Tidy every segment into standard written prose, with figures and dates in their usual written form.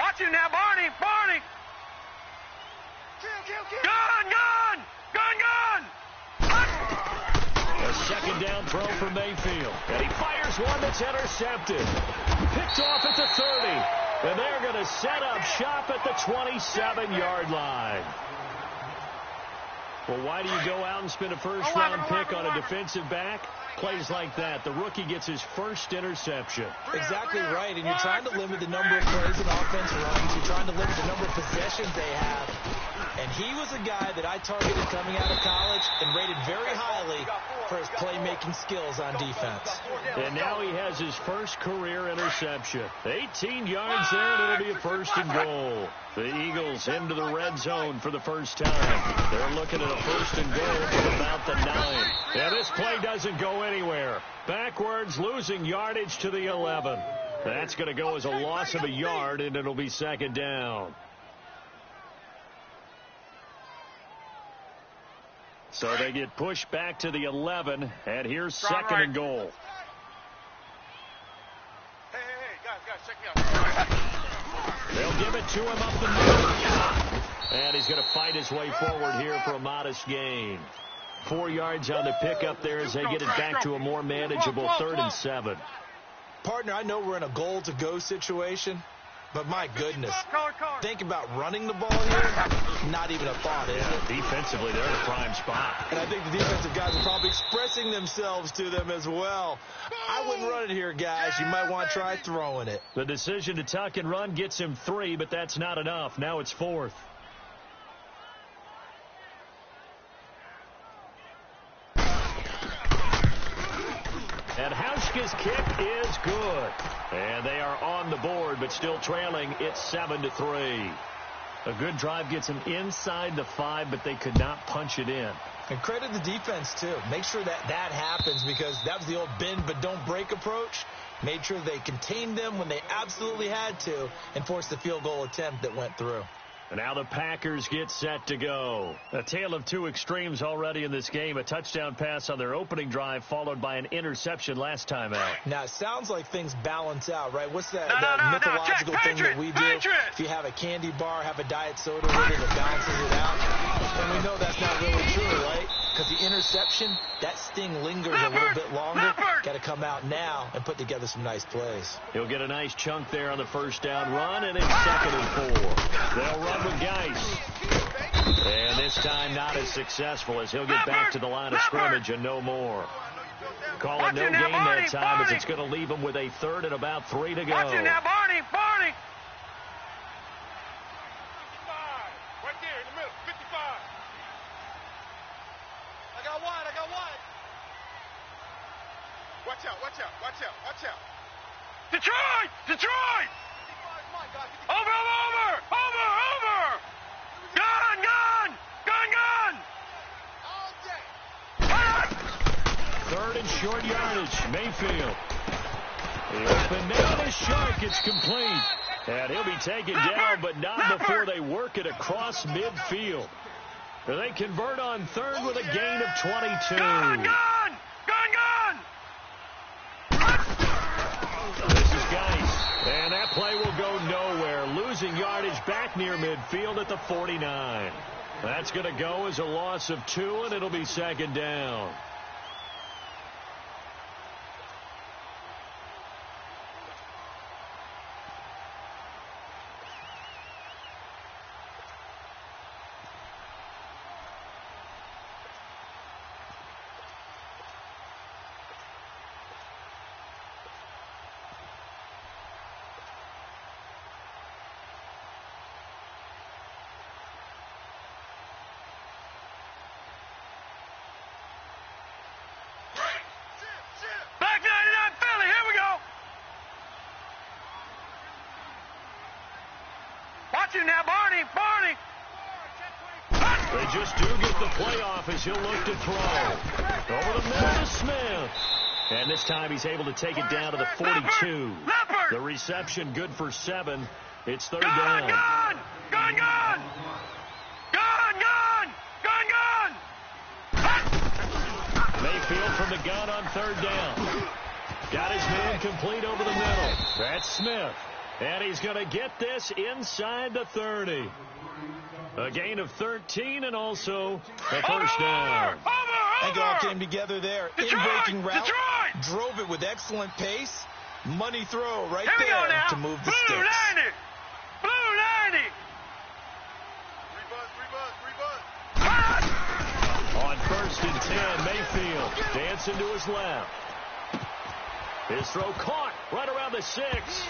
Watch you now, Barney! Barney! Gun! A second down throw for Mayfield. And he fires one that's intercepted. Picked off at the 30. And they're going to set up shop at the 27-yard line. Well, why do you go out and spend a first-round pick on a defensive back? Plays like that. The rookie gets his first interception. Exactly right, and you're trying to limit the number of plays an offense runs. You're trying to limit the number of possessions they have. And he was a guy that I targeted coming out of college and rated very highly for his playmaking skills on defense. And now he has his first career interception. 18 yards there, and it'll be a first and goal. The Eagles into the red zone for the first time. They're looking at a first and goal from about the 9. And this play doesn't go anywhere. Backwards, losing yardage to the 11. That's going to go as a loss of a yard, and it'll be second down. So they get pushed back to the 11, and here's second and goal. Hey, guys, check me out. They'll give it to him up the middle. And he's going to fight his way forward here for a modest gain. 4 yards on the pickup there as they get it back to a more manageable 3rd and 7. Partner, I know we're in a goal-to-go situation, but my goodness, think about running the ball here. Not even a thought, is it? Defensively, they're in a prime spot. And I think the defensive guys are probably expressing themselves to them as well. I wouldn't run it here, guys. You might want to try throwing it. The decision to tuck and run gets him 3, but that's not enough. Now it's 4th. And Hauschka's kick is good. And they are on the board, but still trailing. It's 7-3. A good drive gets them inside the 5, but they could not punch it in. And credit the defense, too. Make sure that happens, because that was the old bend but don't break approach. Made sure they contained them when they absolutely had to and forced the field goal attempt that went through. And now the Packers get set to go. A tale of two extremes already in this game. A touchdown pass on their opening drive followed by an interception last time out. Now, it sounds like things balance out, right? What's that mythological thing that we do? If you have a candy bar, have a diet soda with it, it balances it out. And we know that's not really true, right? Because the interception, that sting lingers a little bit longer. Got to come out now and put together some nice plays. He'll get a nice chunk there on the first down run, and it's 2nd and 4. They'll run with Geis. And this time not as successful as he'll get back to the line of scrimmage and no more. Calling no gain that time as it's going to leave him with a 3rd and about 3 to go. Watch it now, Barney! Right there in the middle, 55. I got wide. Watch out. Detroit! Over! Gun! All day. 3rd and short yardage. Mayfield. The open man is Shark. It's complete. And he'll be taken down, but not before they work it across midfield. They convert on 3rd with a gain of 22. Gun! This is Geis. And that play will go nowhere. Losing yardage back near midfield at the 49. That's going to go as a loss of 2, and it'll be 2nd down. Back 99 Philly, here we go! Watch him now, Barney! They just do get the play off as he'll look to throw. Over the middle to Smith. And this time he's able to take it down to the 42. The reception good for 7. It's 3rd down. Gun! Mayfield from the gun on 3rd down. Got his man complete over the middle. That's Smith. And he's going to get this inside the 30. A gain of 13 and also a first down. I think it all came together there. In-breaking route, drove it with excellent pace. Money throw right there to move the sticks. Blue 90. On first and 10, Mayfield dancing to his left. His throw caught right around the 6.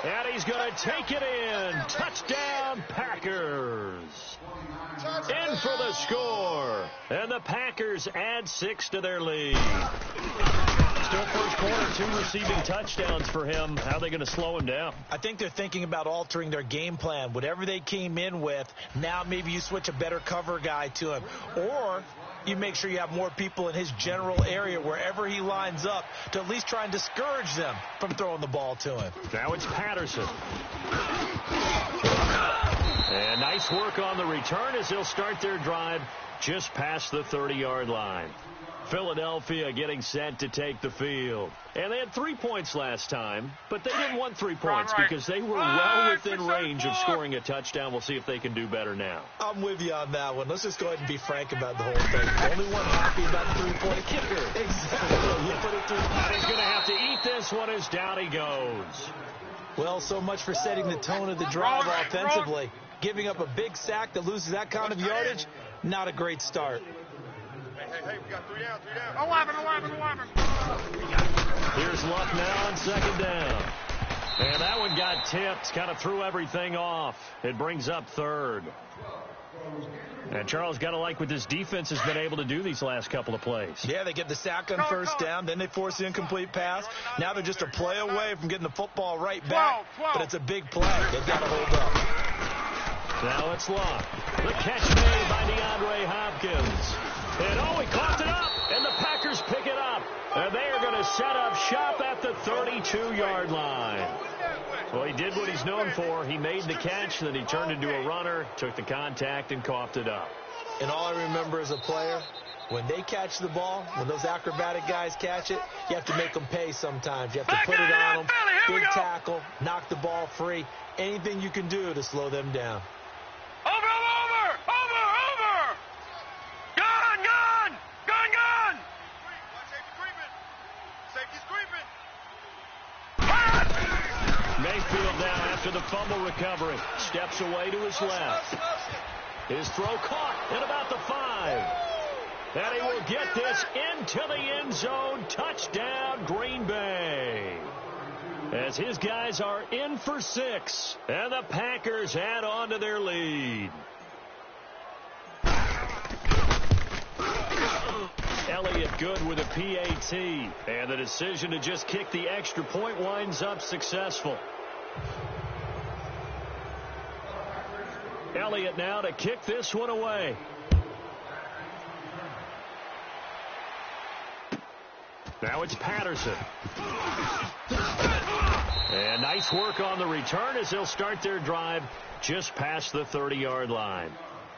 And he's going to take it in. Touchdown, Packers. In for the score. And the Packers add 6 to their lead. Still first quarter, 2 receiving touchdowns for him. How are they going to slow him down? I think they're thinking about altering their game plan. Whatever they came in with, now maybe you switch a better cover guy to him. Or you make sure you have more people in his general area wherever he lines up to at least try and discourage them from throwing the ball to him. Now it's Patterson. And nice work on the return as he'll start their drive just past the 30-yard line. Philadelphia getting set to take the field. And they had 3 points last time, but they didn't want 3 points because they were well within range of scoring a touchdown. We'll see if they can do better now. I'm with you on that one. Let's just go ahead and be frank about the whole thing. The only one happy about the 3-point kicker. Exactly. You put it through. And he's going to have to eat this one as down he goes. Well, so much for setting the tone of the drive offensively. Giving up a big sack that loses that kind of yardage, not a great start. Hey, we got 3 down. 11. Here's Luck now on second down. And that one got tipped, kind of threw everything off. It brings up third. And Charles, got to like what this defense has been able to do these last couple of plays. Yeah, they get the sack on first down, then they force the incomplete pass. Now they're just a play away from getting the football right back, but it's a big play. They've got to hold up. Now it's Luck. The catch made by DeAndre Hopkins. And he caught it up, and the Packers pick it up. And they are going to set up shop at the 32-yard line. Well, he did what he's known for. He made the catch, then he turned into a runner, took the contact, and coughed it up. And all I remember as a player, when they catch the ball, when those acrobatic guys catch it, you have to make them pay sometimes. You have to put it on them, big tackle, knock the ball free, anything you can do to slow them down. Over! Gun! Safety's creeping. Mayfield now after the fumble recovery. Steps away to his left. His throw caught at about the 5. And he will get this into the end zone. Touchdown, Green Bay. As his guys are in for 6. And the Packers add on to their lead. Elliott good with a PAT. And the decision to just kick the extra point winds up successful. Elliott now to kick this one away. Now it's Patterson. And nice work on the return as they'll start their drive just past the 30-yard line.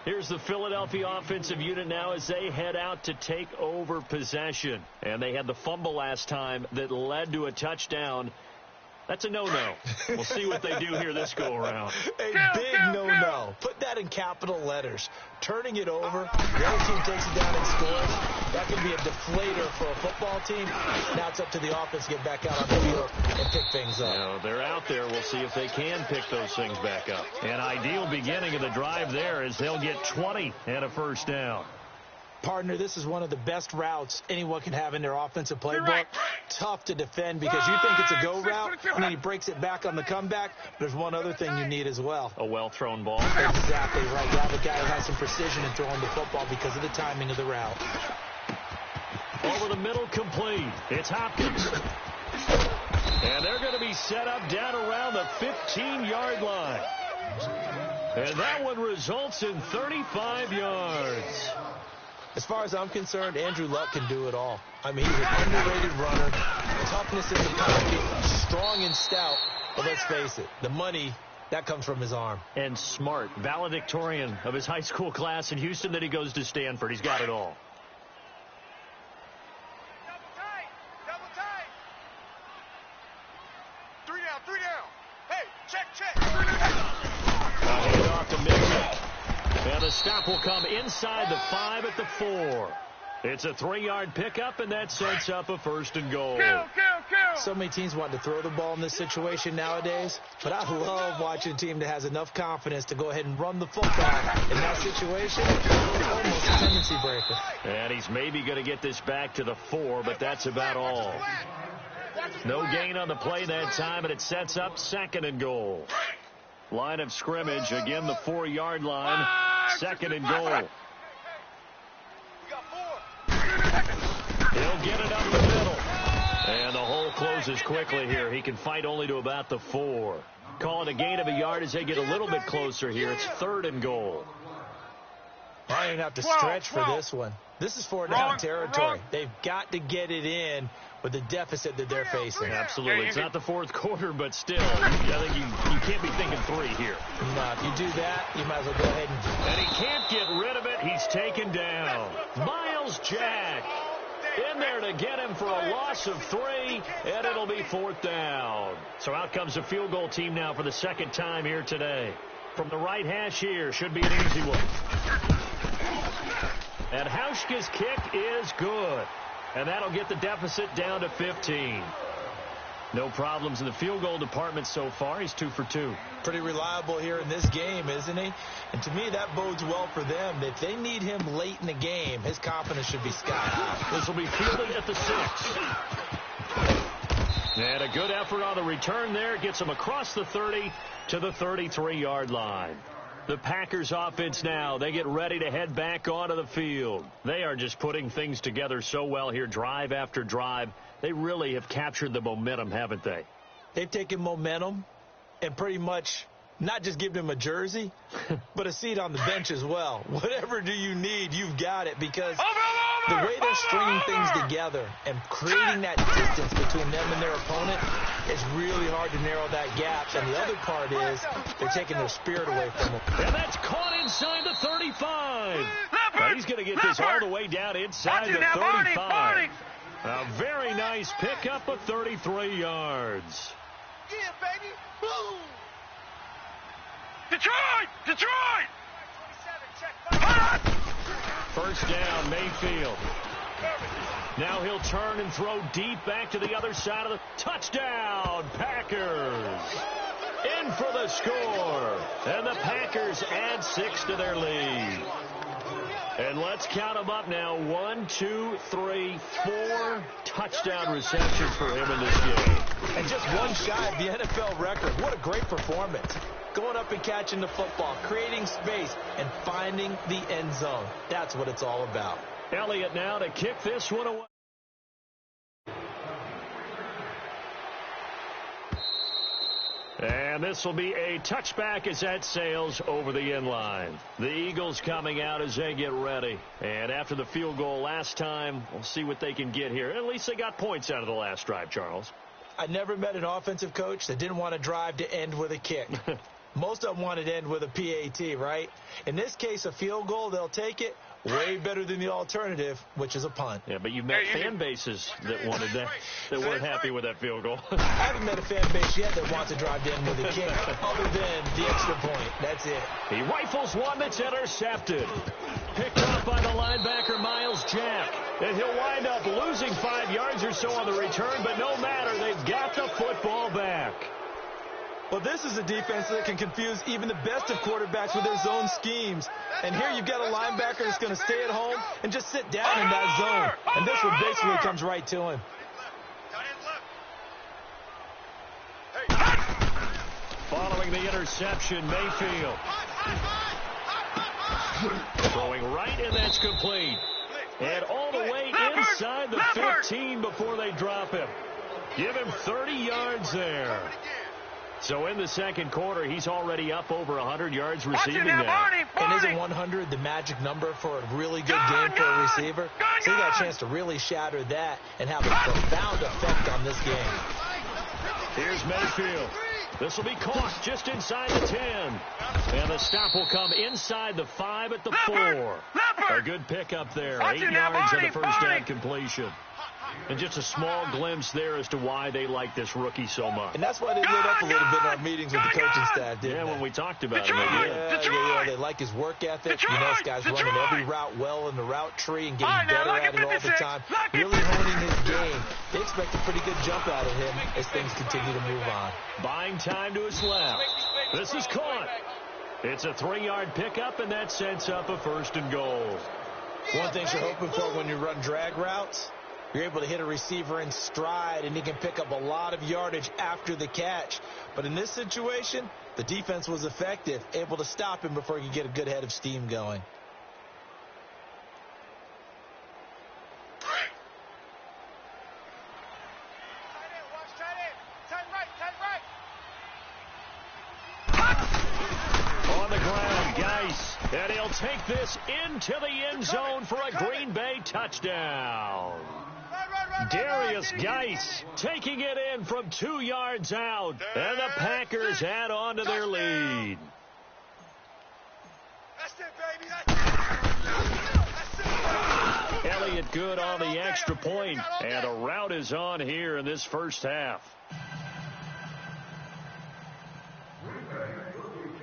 Here's the Philadelphia offensive unit now as they head out to take over possession. And they had the fumble last time that led to a touchdown. That's a no-no. We'll see what they do here this go-around. A big no-no. Put that in capital letters. Turning it over, the other team takes it down and scores. That can be a deflator for a football team. Now it's up to the offense to get back out on the field and pick things up. Now, they're out there. We'll see if they can pick those things back up. An ideal beginning of the drive there is they'll get 20 and a first down. Partner, this is one of the best routes anyone can have in their offensive playbook. Tough to defend because you think it's a go route, and then he breaks it back on the comeback. There's one other thing you need as well. A well-thrown ball. Exactly right. You have a guy who has some precision in throwing the football because of the timing of the route. Over the middle, complete. It's Hopkins. And they're going to be set up down around the 15-yard line. And that one results in 35 yards. As far as I'm concerned, Andrew Luck can do it all. I mean, he's an underrated runner. Toughness in the pocket, strong and stout. But let's face it, the money, that comes from his arm. And smart, valedictorian of his high school class in Houston, then he goes to Stanford. He's got it all. Double tight. 3 down. Hey, And the stop will come inside the 5 at the 4. It's a 3-yard pickup, and that sets up a 1st and goal. So many teams want to throw the ball in this situation nowadays, but I love watching a team that has enough confidence to go ahead and run the football. In that situation, it's almost a tendency breaker. And he's maybe going to get this back to the 4, but that's about all. No gain on the play that time, and it sets up 2nd and goal. Line of scrimmage, again the 4-yard line, 2nd and goal. He'll get it up the middle. And the hole closes quickly here. He can fight only to about the 4. Call it a gain of a yard as they get a little bit closer here. It's 3rd and goal. I don't even have to stretch for this one. This is 4-down territory. They've got to get it in with the deficit that they're facing. Absolutely. It's not the 4th quarter, but still, I think you can't be thinking 3 here. No, if you do that, you might as well go ahead and he can't get rid of it. He's taken down. Myles Jack in there to get him for a loss of 3, and it'll be 4th down. So out comes the field goal team now for the 2nd time here today. From the right hash here, should be an easy one. And Hauschka's kick is good. And that'll get the deficit down to 15. No problems in the field goal department so far. He's 2 for 2. Pretty reliable here in this game, isn't he? And to me, that bodes well for them. If they need him late in the game, his confidence should be sky high. This will be fielded at the 6. And a good effort on the return there. Gets him across the 30 to the 33-yard line. The Packers offense now, they get ready to head back onto the field. They are just putting things together so well here, drive after drive. They really have captured the momentum, haven't they? They've taken momentum and pretty much not just given him a jersey, but a seat on the bench as well. Whatever do you need, you've got it, because the way they're stringing things together and creating that distance between them and their opponent, it's really hard to narrow that gap. And the other part is they're taking their spirit away from them. And that's caught inside the 35. Now he's going to get this all the way down inside the 35. A very nice pickup of 33 yards. Yeah, baby. Boom. Detroit! Detroit! 27, check. First down, Mayfield. Now he'll turn and throw deep back to the other side of the touchdown. Packers in for the score. And the Packers add 6 to their lead. And let's count them up now. 1, 2, 3, 4 touchdown receptions for him in this game. And just one shy of the NFL record. What a great performance. Going up and catching the football, creating space, and finding the end zone. That's what it's all about. Elliott now to kick this one away. And this will be a touchback as that sails over the end line. The Eagles coming out as they get ready. And after the field goal last time, we'll see what they can get here. At least they got points out of the last drive, Charles. I never met an offensive coach that didn't want to drive to end with a kick. Most of them wanted to end with a PAT, right? In this case, a field goal, they'll take it. Way better than the alternative, which is a punt. Yeah, but you've met fan bases that wanted that, that weren't happy with that field goal. I haven't met a fan base yet that wants to drive to end with a kick, other than the extra point. That's it. He rifles one that's intercepted. Picked up by the linebacker, Myles Jack. And he'll wind up losing 5 yards or so on the return, but no matter, they've got the football back. Well, this is a defense that can confuse even the best of quarterbacks with their zone schemes. And here you've got a linebacker that's going to stay at home and just sit down in that zone. And this one basically comes right to him. Following the interception, Mayfield. Throwing right, and that's complete. And all the way inside the 15 before they drop him. Give him 30 yards there. So in the second quarter, he's already up over 100 yards receiving now. And isn't 100 the magic number for a really good game for a receiver? So he got a chance to really shatter that and have a profound effect on this game. Here's Mayfield. This will be caught just inside the 10. And the stop will come inside the 5 at the 4. A good pickup there. 8 yards on the first down completion. And just a small glimpse there as to why they like this rookie so much. And that's why they lit up a little bit in our meetings with the coaching staff, didn't Yeah, they? when we talked about him. Yeah, they like his work ethic. You know, this guy's running every route well in the route tree and getting better at it all the time. Really honing his game. They expect a pretty good jump out of him as things continue to move on. Buying time to his left. This is caught. It's a 3-yard pickup, and that sets up a 1st and goal. One thing you're hoping for when you run drag routes, you're able to hit a receiver in stride, and he can pick up a lot of yardage after the catch. But in this situation, the defense was effective, able to stop him before he could get a good head of steam going. On the ground, Geis. And he'll take this into the end zone for a Green Bay touchdown. Darius Geis taking it in from 2 yards out. And the Packers add on to their lead. That's it, baby. That's it. Elliott good on the extra point. And a rout is on here in this first half.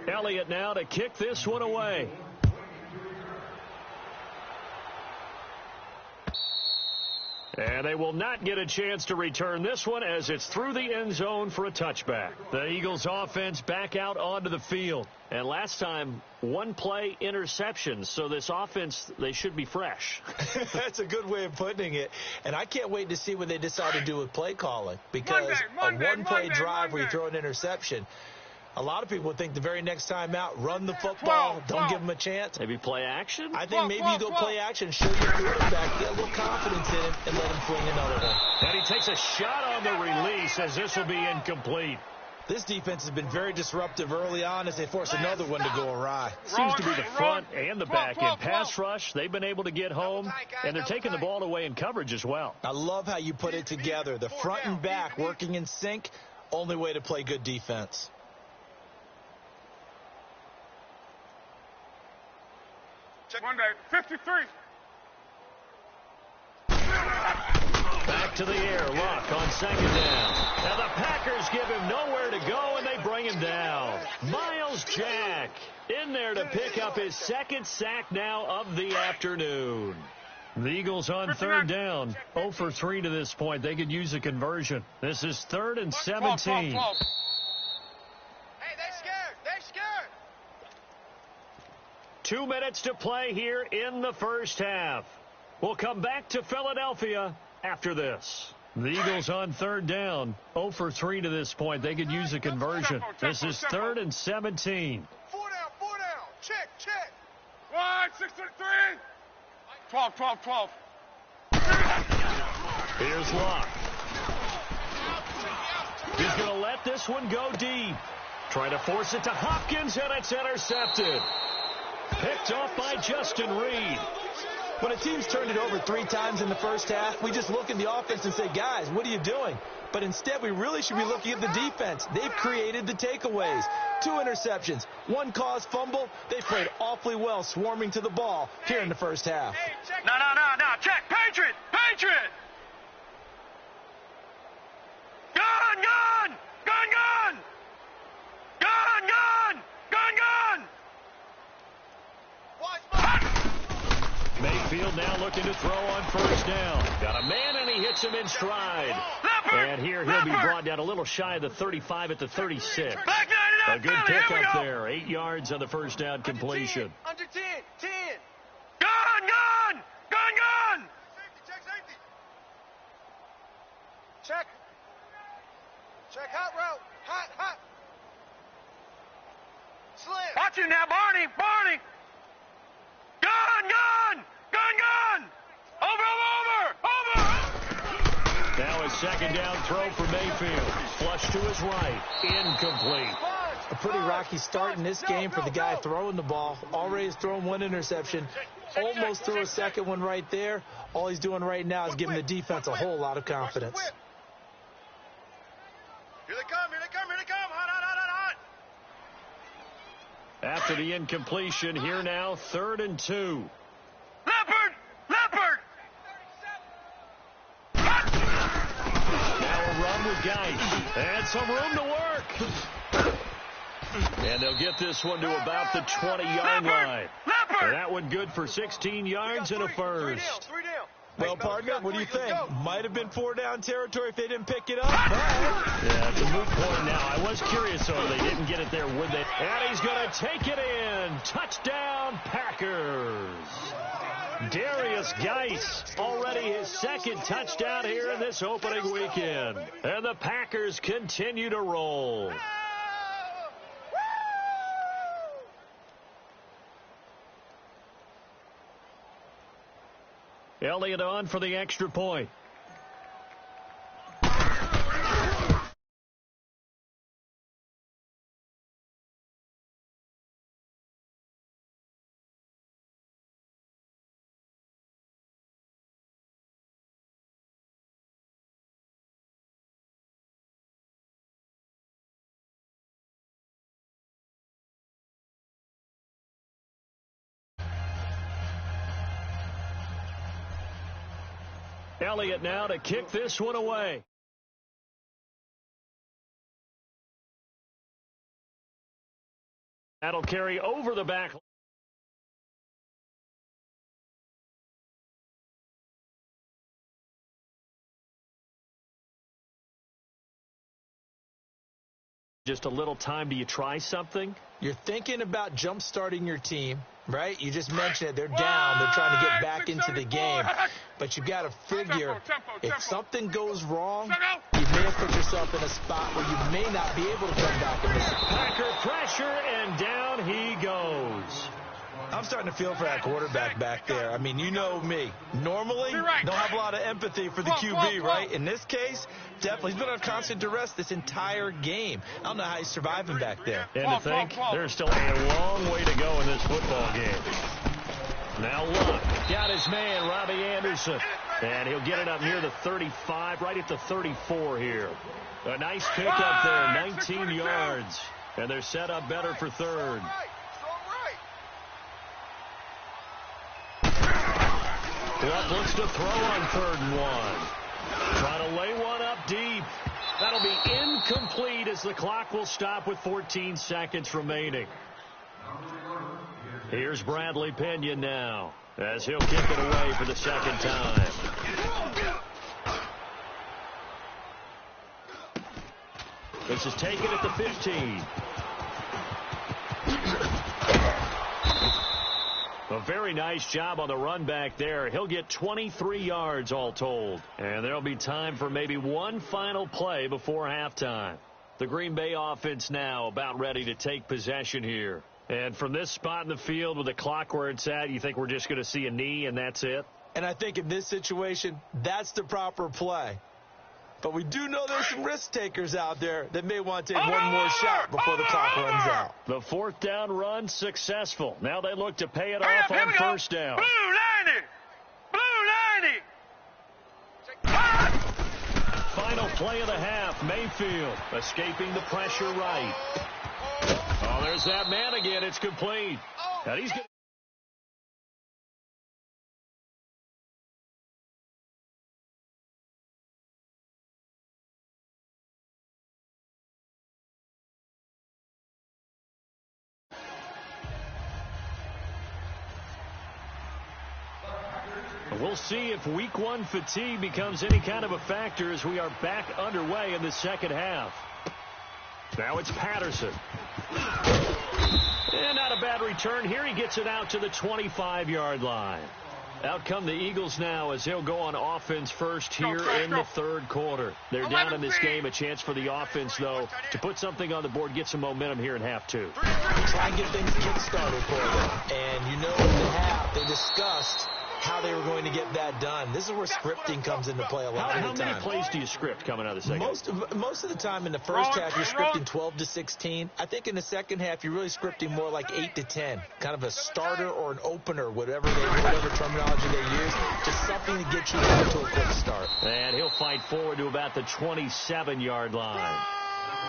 Elliott now to kick this one away. And they will not get a chance to return this one as it's through the end zone for a touchback. The Eagles offense back out onto the field. And last time, 1-play interception. So this offense, they should be fresh. That's a good way of putting it. And I can't wait to see what they decide to do with play calling. Because a one-play drive where you throw an interception, a lot of people would think the very next time out, run the football, don't give them a chance. Maybe play action? I think maybe you go play action, show your quarterback, get a little confidence in him, and let him fling another one. And he takes a shot on the release as this will be incomplete. This defense has been very disruptive early on as they force another one to go awry. Seems to be the front and the back. In pass rush, they've been able to get home, and they're taking the ball away in coverage as well. I love how you put it together. The front and back working in sync, only way to play good defense. One day, 53. Back to the air, Luck on 2nd down. Now the Packers give him nowhere to go, and they bring him down. Myles Jack in there to pick up his 2nd sack now of the afternoon. The Eagles on 3rd down, 0 for 3 to this point. They could use a conversion. This is 3rd and 17. Hey, they scared. They scared. 2 minutes to play here in the first half. We'll come back to Philadelphia after this. The Eagles on 3rd down, 0 for 3 to this point. They could use a conversion. This is 3rd and 17. 4 down. Check. 1, 6, 3. 12. Here's Luck. He's going to let this one go deep. Trying to force it to Hopkins, and it's intercepted. Picked off by Justin Reed. When a team's turned it over 3 times in the first half, we just look at the offense and say, guys, what are you doing? But instead, we really should be looking at the defense. They've created the takeaways. 2 interceptions, 1 caused fumble. They've played awfully well swarming to the ball here in the first half. No. Check. Patriot. Gun. Mayfield now looking to throw on 1st down. Got a man, and he hits him in stride. And here he'll be brought down a little shy of the 35 at the 36. A good pickup there. 8 yards on the 1st down completion. Under 10. Gun. Safety. Check. Hot route. Hot. Slim. Watch it now, Barney. Gun. Over. Now a 2nd down throw for Mayfield. Flush to his right. Incomplete. A pretty rocky start in this game for the guy throwing the ball. Already has thrown 1 interception. Almost threw a 2nd one right there. All he's doing right now is giving the defense a whole lot of confidence. Here they come. Hot. After the incompletion, here now 3rd and 2. Leopard. And some room to work. And they'll get this one to about the 20-yard line. And that one good for 16 yards and a first. Three down. Well, partner, what do you think? Might have been 4-down territory if they didn't pick it up. Yeah, it's a moot point now. I was curious, so if they didn't get it there, would they? And he's going to take it in. Touchdown, Packers. Darius Geis, already his second touchdown here in this opening weekend. And the Packers continue to roll. Elliott on for the extra point. Elliott now to kick this one away. That'll carry over the back. Just a little time. Do you try something? You're thinking about jump-starting your team, right? You just mentioned it. They're down. They're trying to get back into the game. But you got to figure, if something goes wrong, you may have put yourself in a spot where you may not be able to come back in this. Packer pressure, and down he goes. I'm starting to feel for that quarterback back there. I mean, you know me. Normally, don't have a lot of empathy for the QB, right? In this case, definitely. He's been on constant duress this entire game. I don't know how he's surviving back there. And to think, there's still a long way to go in this football game. Now Luck got his man, Robbie Anderson. And he'll get it up near the 35, right at the 34 here. A nice pickup there, 19 yards. And they're set up better for third. Luck looks to throw on 3rd and 1. Trying to lay one up deep. That'll be incomplete as the clock will stop with 14 seconds remaining. Here's Bradley Pinion now as he'll kick it away for the second time. This is taken at the 15. A very nice job on the run back there. He'll get 23 yards all told. And there'll be time for maybe one final play before halftime. The Green Bay offense now about ready to take possession here. And from this spot in the field with the clock where it's at, you think we're just going to see a knee and that's it? And I think in this situation, that's the proper play. But we do know there's some risk takers out there that may want to take one more shot before the clock runs out. The 4th down run successful. Now they look to pay it off on 1st down. Blue 90! Blue 90! Final play of the half. Mayfield escaping the pressure right. Oh, there's that man again. It's complete. And he's going. We'll see if week 1 fatigue becomes any kind of a factor as we are back underway in the second half. Now it's Patterson. And not a bad return here. He gets it out to the 25-yard line. Out come the Eagles now as they'll go on offense first here in the 3rd quarter. They're down in this game. A chance for the offense, though, to put something on the board, get some momentum here in half 2. Try and get things kick-started for them. And you know in the half they discussed how they were going to get that done. This is where scripting comes into play a lot of the time. How many plays do you script coming out of the second? Most of the time in the first half, you're scripting 12 to 16. I think in the second half, you're really scripting more like 8 to 10. Kind of a starter or an opener, whatever terminology they use. Just something to get you into a quick start. And he'll fight forward to about the 27-yard line.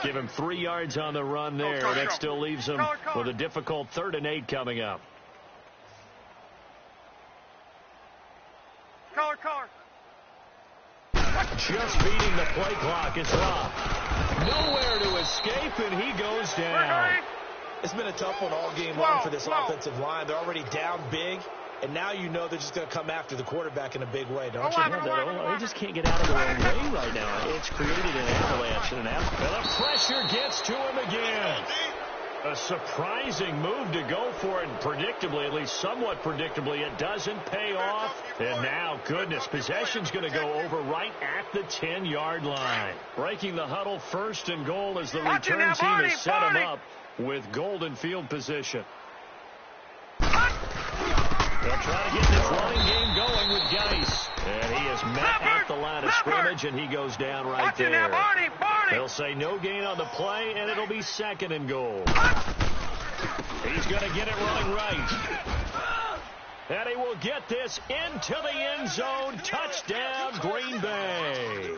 Give him 3 yards on the run there. That still leaves him with a difficult 3rd and 8 coming up. Color. Just beating the play clock is Rock. nowhere to escape, and he goes down. It's been a tough one all game long for this offensive line. They're already down big, and now you know they're just going to come after the quarterback in a big way, don't you? They just can't get out of their own way right now. It's created an avalanche. And the pressure gets to him again. A surprising move to go for it, and predictably, at least somewhat predictably, it doesn't pay off. And now, goodness, possession's going to go over right at the 10-yard line. Breaking the huddle, 1st and goal as the return team has set him up with golden field position. They'll try to get this running game going with Geis. And he is met at the line of scrimmage, and he goes down right there. They'll say no gain on the play, and it'll be 2nd and goal. He's going to get it running right. And he will get this into the end zone. Touchdown, Green Bay.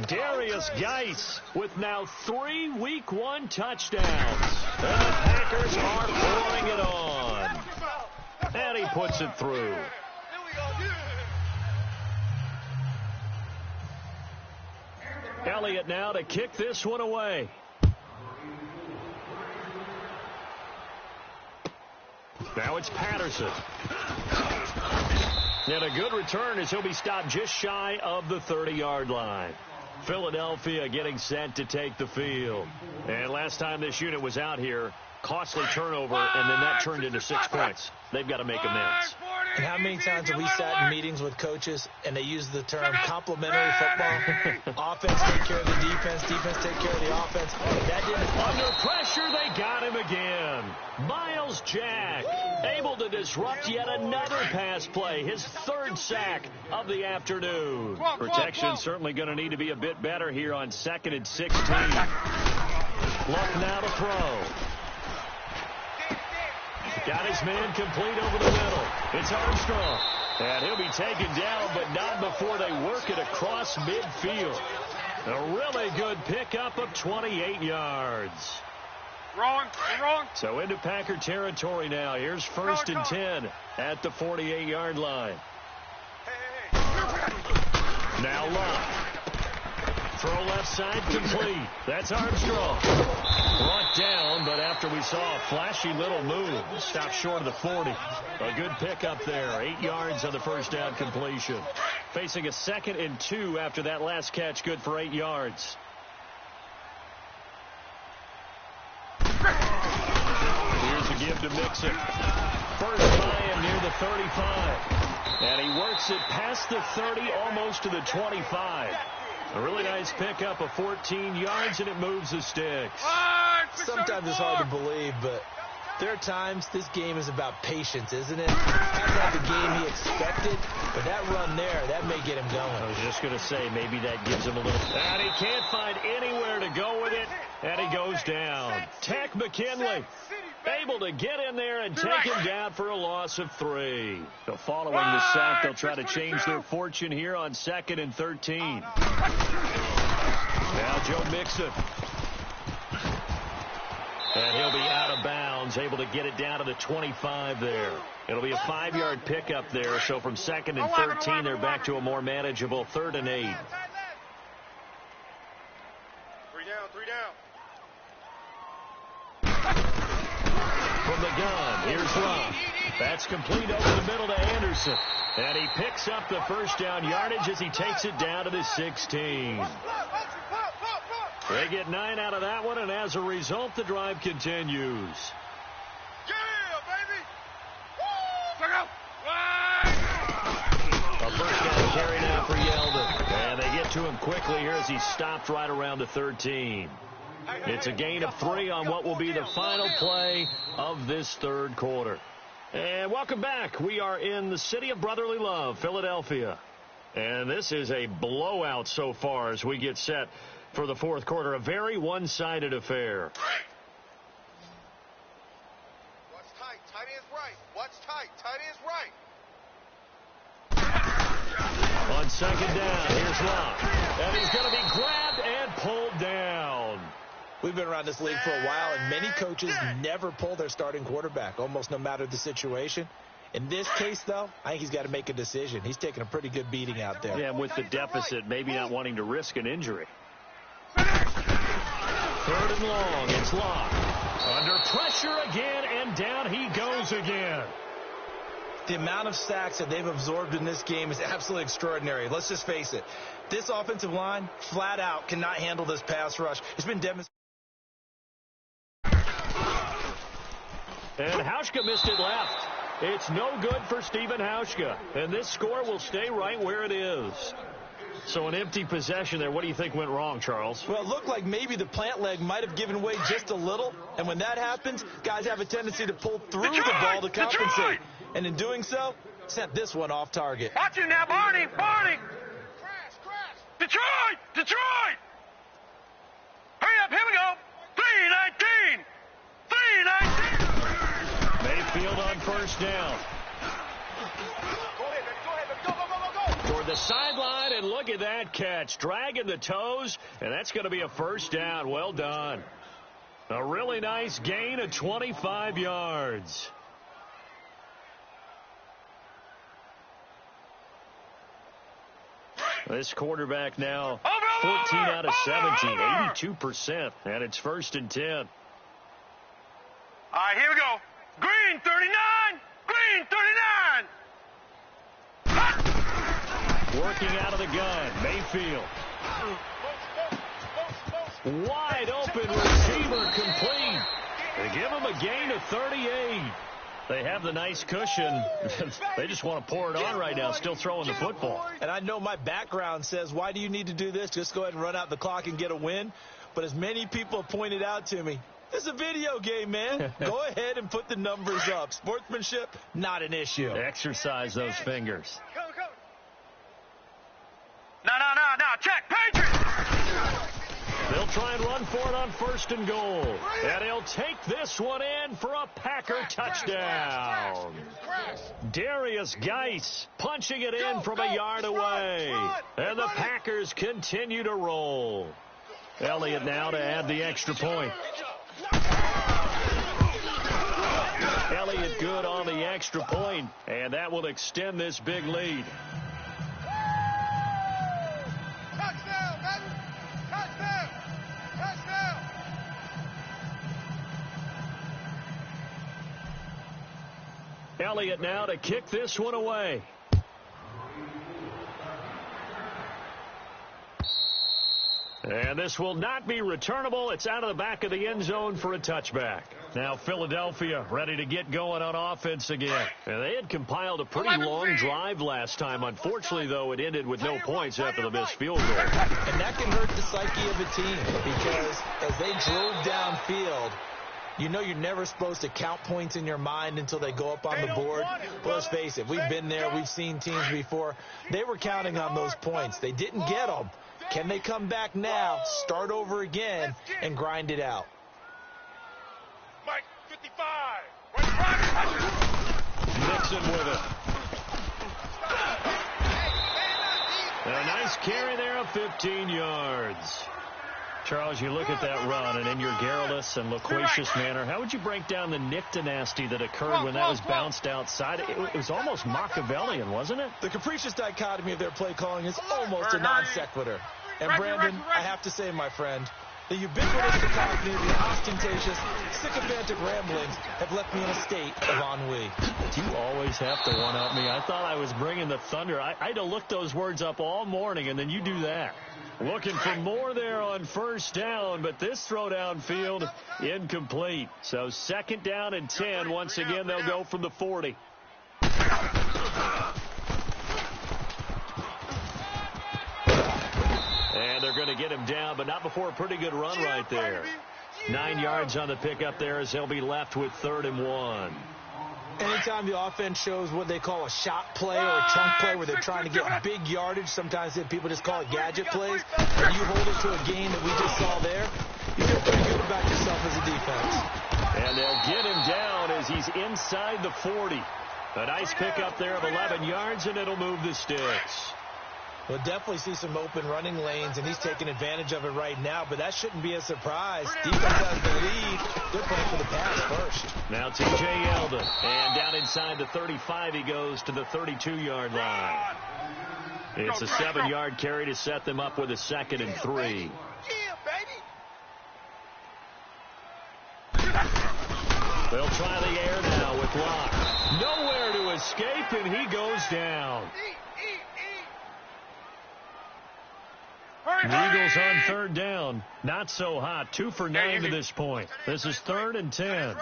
Darius Geis with now 3 Week 1 touchdowns. And the Packers are pouring it on. And he puts it through. Elliott now to kick this one away. Now it's Patterson. And a good return as he'll be stopped just shy of the 30-yard line. Philadelphia getting set to take the field. And last time this unit was out here, costly turnover, and then that turned into 6 points. They've got to make amends. And how many times have we sat in meetings with coaches and they use the term complementary football? Offense take care of the defense, defense take care of the offense. That didn't. Under pressure, they got him again. Myles Jack able to disrupt yet another pass play, his 3rd sack of the afternoon. Protection certainly going to need to be a bit better here on 2nd and 16. Luck now to throw. Got his man complete over the middle. It's Armstrong. And he'll be taken down, but not before they work it across midfield. A really good pickup of 28 yards. Wrong. So into Packer territory now. Here's 1st and 10 at the 48-yard line. Now Luck. Throw left side complete. That's Armstrong. Brought down, but after we saw a flashy little move, stopped short of the 40. A good pickup there. 8 yards on the 1st down completion. Facing a 2nd and 2 after that last catch. Good for 8 yards. Here's a give to Mixon. First by him near the 35. And he works it past the 30, almost to the 25. A really nice pickup of 14 yards, and it moves the sticks. Sometimes it's hard to believe, but there are times this game is about patience, isn't it? That's not the game he expected, but that run there, that may get him going. I was just going to say, maybe that gives him a little... And he can't find anywhere to go with it, and he goes down. Takk McKinley able to get in there and take him down for a loss of 3. So following the sack, they'll try to change their fortune here on 2nd and 13. Now Joe Mixon. And he'll be out of bounds, able to get it down to the 25 there. It'll be a 5-yard pickup there, so from 2nd and 13, they're back to a more manageable 3rd and 8. 3 down. From the gun, here's Luck. That's complete over the middle to Anderson. And he picks up the 1st down yardage as he takes it down to the 16. They get 9 out of that one, and as a result, the drive continues. Yeah, baby! A 1st down carry now for Yeldon. And they get to him quickly here as he stopped right around the 13. It's a gain of 3 on what will be the final play of this 3rd quarter. And welcome back. We are in the city of brotherly love, Philadelphia. And this is a blowout so far as we get set for the 4th quarter. A very one-sided affair. What's tight? Tight is right. What's tight? Tight is right. On 2nd down, here's Luck. And he's going to be grabbed and pulled down. We've been around this league for a while, and many coaches never pull their starting quarterback, almost no matter the situation. In this case, though, I think he's got to make a decision. He's taking a pretty good beating out there. Yeah, and with the deficit, maybe not wanting to risk an injury. 3rd and long. It's locked. Under pressure again, and down he goes again. The amount of sacks that they've absorbed in this game is absolutely extraordinary. Let's just face it. This offensive line, flat out, cannot handle this pass rush. It's been demonstrated. And Hauschka missed it left. It's no good for Stephen Hauschka. And this score will stay right where it is. So an empty possession there. What do you think went wrong, Charles? Well, it looked like maybe the plant leg might have given way just a little. And when that happens, guys have a tendency to pull through the ball to compensate. And in doing so, sent this one off target. Watch him now, Barney! Barney! Detroit! Detroit! Hurry up, here we go! 3-19! 3-19! Mayfield on 1st down. Go ahead, baby. Go ahead, baby. Go, go, go, go, go. Toward the sideline, and look at that catch. Dragging the toes, and that's going to be a 1st down. Well done. A really nice gain of 25 yards. This quarterback now 14 out of 17, 82%, and it's 1st and 10. All right, here we go. Green, 39! Green, 39! Working out of the gun, Mayfield. Wide open receiver complete. They give him a gain of 38. They have the nice cushion. They just want to pour it on right now, still throwing the football. And I know my background says, why do you need to do this? Just go ahead and run out the clock and get a win. But as many people have pointed out to me, it's a video game, man. Go ahead and put the numbers up. Sportsmanship, not an issue. Exercise those fingers. No, check, Patriots! They'll try and run for it on 1st and goal. And he'll take this one in for a Packer touchdown. Darius Geis punching it in from a yard away. And the Packers continue to roll. Elliott now to add the extra point. Elliott good on the extra point, and that will extend this big lead. Touchdown, baby. Touchdown. Touchdown. Elliott now to kick this one away. And this will not be returnable. It's out of the back of the end zone for a touchback. Now Philadelphia ready to get going on offense again. And they had compiled a pretty long drive last time. Unfortunately, though, it ended with no points after the missed field goal. And that can hurt the psyche of a team because as they drove downfield, you know you're never supposed to count points in your mind until they go up on the board. Well, let's face it, we've been there. We've seen teams before. They were counting on those points. They didn't get them. Can they come back now, start over again, and grind it out? Mike, 55. Nixon with it. A nice carry there of 15 yards. Charles, you look at that run, and in your garrulous and loquacious manner, how would you break down the Nick dynasty that occurred when that was bounced outside? It was almost Machiavellian, wasn't it? The capricious dichotomy of their play calling is almost a non sequitur. And Brandon, I have to say, my friend, the ubiquitous cacophony, the ostentatious, sycophantic ramblings have left me in a state of ennui. You always have to one-up me. I thought I was bringing the thunder. I had to look those words up all morning, and then you do that. Looking for more there on 1st down, but this throw downfield incomplete. So 2nd down and 10. Once again, they'll go from the 40. And they're going to get him down, but not before a pretty good run right there. 9 yards on the pickup there as they'll be left with 3rd and 1. Anytime the offense shows what they call a shot play or a chunk play where they're trying to get big yardage, sometimes people just call it gadget plays, and you hold it to a gain that we just saw there, you feel pretty good about yourself as a defense. And they'll get him down as he's inside the 40. A nice pickup there of 11 yards, and it'll move the sticks. We'll definitely see some open running lanes, and he's taking advantage of it right now, but that shouldn't be a surprise. Defense has the lead. They're playing for the pass first. Now T.J. Yeldon, and down inside the 35, he goes to the 32-yard line. It's a 7-yard carry to set them up with a 2nd and 3. They'll try the air now with Locke. Nowhere to escape, and he goes down. The Eagles on third down. Not so hot. 2 for 9 to this point. This is 3rd and 10.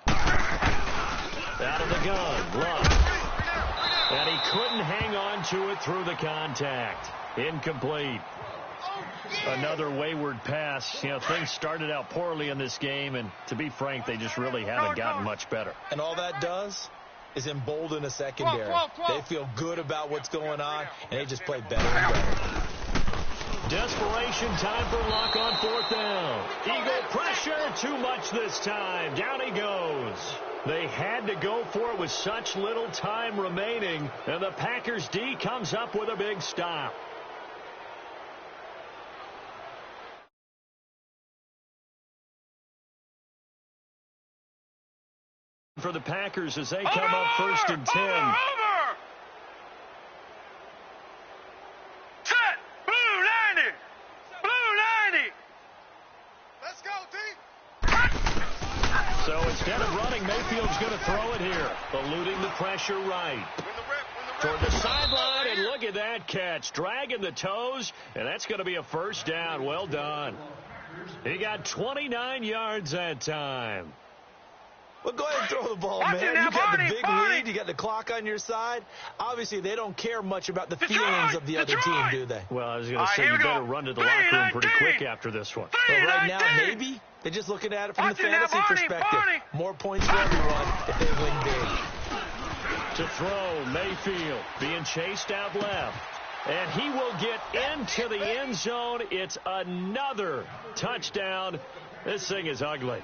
Out of the gun, Locke. And he couldn't hang on to it through the contact. Incomplete. Another wayward pass. You know, things started out poorly in this game, and to be frank, they just really haven't gotten much better. And all that does is embolden a secondary. They feel good about what's going on, and they just play better and better. Desperation time for Locke on 4th down. Eagle pressure, too much this time. Down he goes. They had to go for it with such little time remaining, and the Packers D comes up with a big stop. For the Packers as they come up 1st and 10. Over. Set. Blue 90. Blue 90. Let's go, team. So instead of running, Mayfield's going to throw it here. Eluding the pressure right. Toward the sideline, and look at that catch. Dragging the toes, and that's going to be a 1st down. Well done. He got 29 yards that time. Well, go ahead and throw the ball, man. You got the big lead. You got the clock on your side. Obviously, they don't care much about the feelings of the other team, do they? Well, I was going to say, you better run to the locker room pretty quick after this one. Well, right now, maybe. They're just looking at it from the fantasy perspective. More points for everyone if they win big. To throw, Mayfield being chased out left. And he will get into the end zone. It's another touchdown. This thing is ugly.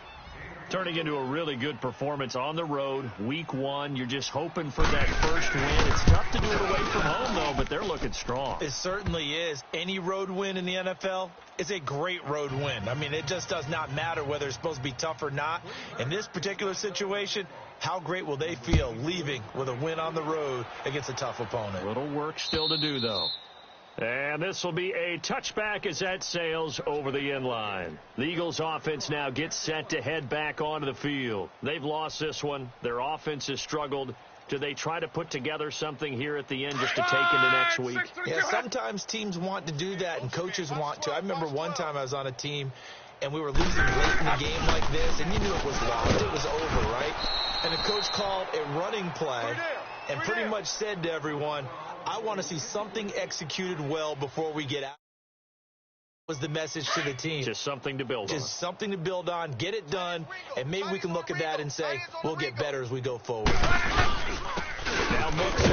Turning into a really good performance on the road, week 1. You're just hoping for that first win. It's tough to do it away from home, though, but they're looking strong. It certainly is. Any road win in the NFL is a great road win. I mean, it just does not matter whether it's supposed to be tough or not. In this particular situation, how great will they feel leaving with a win on the road against a tough opponent? Little work still to do, though. And this will be a touchback as that sails over the end line. The Eagles offense now gets set to head back onto the field. They've lost this one. Their offense has struggled. Do they try to put together something here at the end just to take into next week? Yeah, sometimes teams want to do that and coaches want to. I remember one time I was on a team and we were losing late in the game like this, and you knew it was lost. It was over, right? And the coach called a running play and pretty much said to everyone, I want to see something executed well before we get out. Was the message to the team. Just something to build on. Just something to build on, get it done, and maybe we can look at that and say, we'll get better as we go forward. Now Mixon.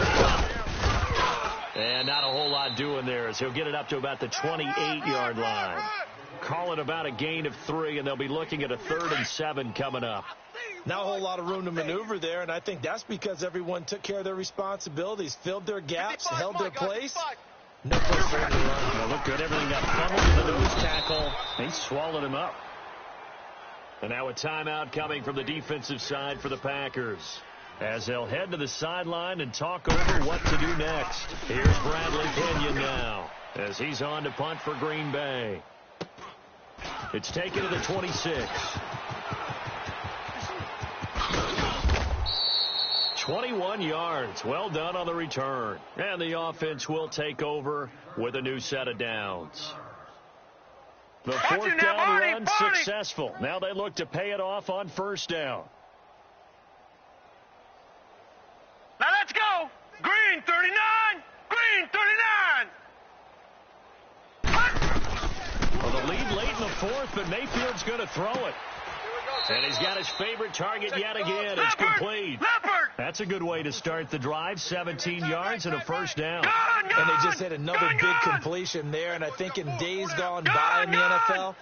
And not a whole lot doing there as he'll get it up to about the 28-yard line. Call it about a gain of 3, and they'll be looking at a 3rd and 7 coming up. Not a whole lot of room to maneuver there, and I think that's because everyone took care of their responsibilities, filled their gaps, held their place. No place for him to run. Well, look good. Everything got funneled into the nose tackle. He swallowed him up. And now a timeout coming from the defensive side for the Packers, as they'll head to the sideline and talk over what to do next. Here's Bradley Pinion now as he's on to punt for Green Bay. It's taken to the 26. 21 yards. Well done on the return. And the offense will take over with a new set of downs. The 4th down run successful. Now they look to pay it off on 1st down. Now let's go. Green 39. Green 39. Well, the lead late in the 4th, but Mayfield's going to throw it. And he's got his favorite target yet again. It's complete. That's a good way to start the drive. 17 yards and a 1st down. And they just hit another big completion there. And I think in days gone by in the NFL,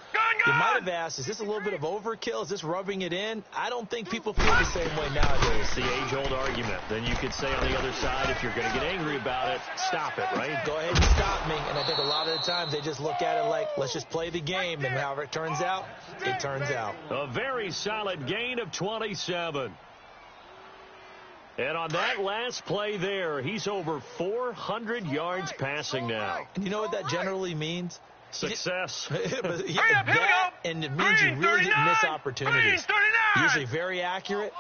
you might have asked, is this a little bit of overkill? Is this rubbing it in? I don't think people feel the same way nowadays. It's the age-old argument. Then you could say on the other side, if you're going to get angry about it, stop it, right? Go ahead and stop me. And I think a lot of the times they just look at it like, let's just play the game. And however it turns out, it turns out. A very solid gain of 27. And on that last play there, he's over 400 yards passing now. And you know what that generally means? Success. And it means you really didn't miss opportunities. Usually very accurate.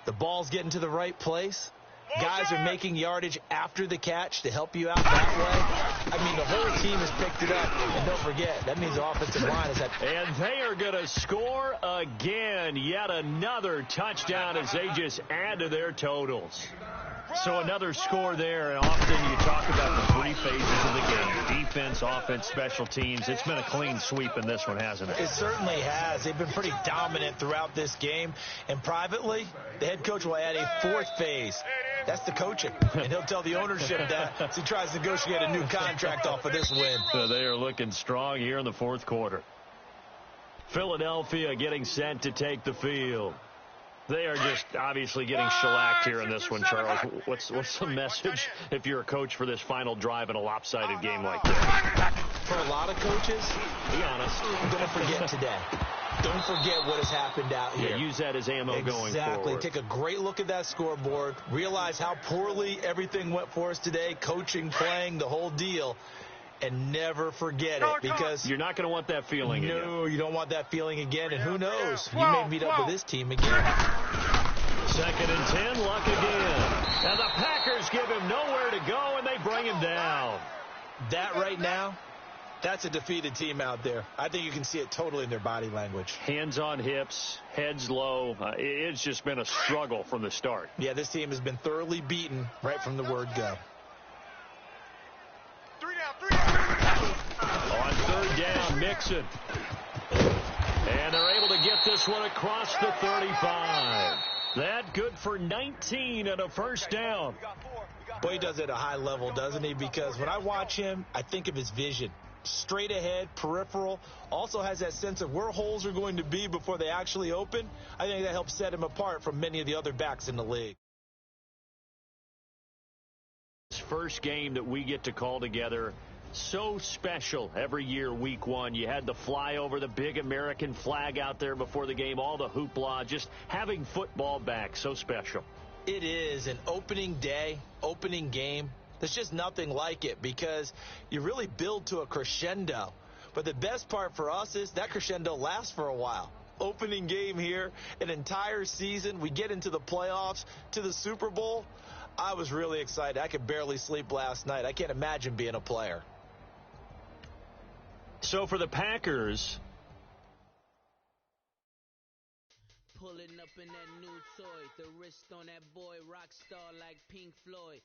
The ball's getting to the right place. Guys are making yardage after the catch to help you out that way. I mean, the whole team has picked it up. And don't forget, that means the offensive line is at... And they are going to score again. Yet another touchdown as they just add to their totals. So another score there, and often you talk about the three phases of the game: defense, offense, special teams. It's been a clean sweep in this one, hasn't it? It certainly has. They've been pretty dominant throughout this game. And privately, the head coach will add a fourth phase. That's the coaching. And he'll tell the ownership that as he tries to negotiate a new contract off of this win. So they are looking strong here in the fourth quarter. Philadelphia getting set to take the field. They are just obviously getting shellacked here in this one, Charles. What's the message if you're a coach for this final drive in a lopsided game like this? For a lot of coaches, be honest, don't forget today. Don't forget what has happened out here. Yeah, use that as ammo going forward. Exactly. Take a great look at that scoreboard. Realize how poorly everything went for us today. Coaching, playing, the whole deal. And never forget it, because you're not going to want that feeling again. No, you don't want that feeling again. And who knows? You may meet up with this team again. 2nd and 10, Luck again. And the Packers give him nowhere to go, and they bring him down. That right now, that's a defeated team out there. I think you can see it totally in their body language. Hands on hips, heads low. It's just been a struggle from the start. Yeah, this team has been thoroughly beaten right from the word go. On 3rd down, Mixon. And they're able to get this one across the 35. That good for 19 and a first down. Boy, he does it at a high level, doesn't he? Because when I watch him, I think of his vision. Straight ahead, peripheral. Also has that sense of where holes are going to be before they actually open. I think that helps set him apart from many of the other backs in the league. First game that we get to call together, so special every year. Week 1, you had the flyover, the big American flag out there before the game, all the hoopla, just having football back, so special. It is an opening day, opening game. There's just nothing like it because you really build to a crescendo. But the best part for us is that crescendo lasts for a while. Opening game here, an entire season. We get into the playoffs, to the Super Bowl. I was really excited. I could barely sleep last night. I can't imagine being a player. So for the Packers, pulling up in that new toy, the wrist on that boy, rock star like Pink Floyd.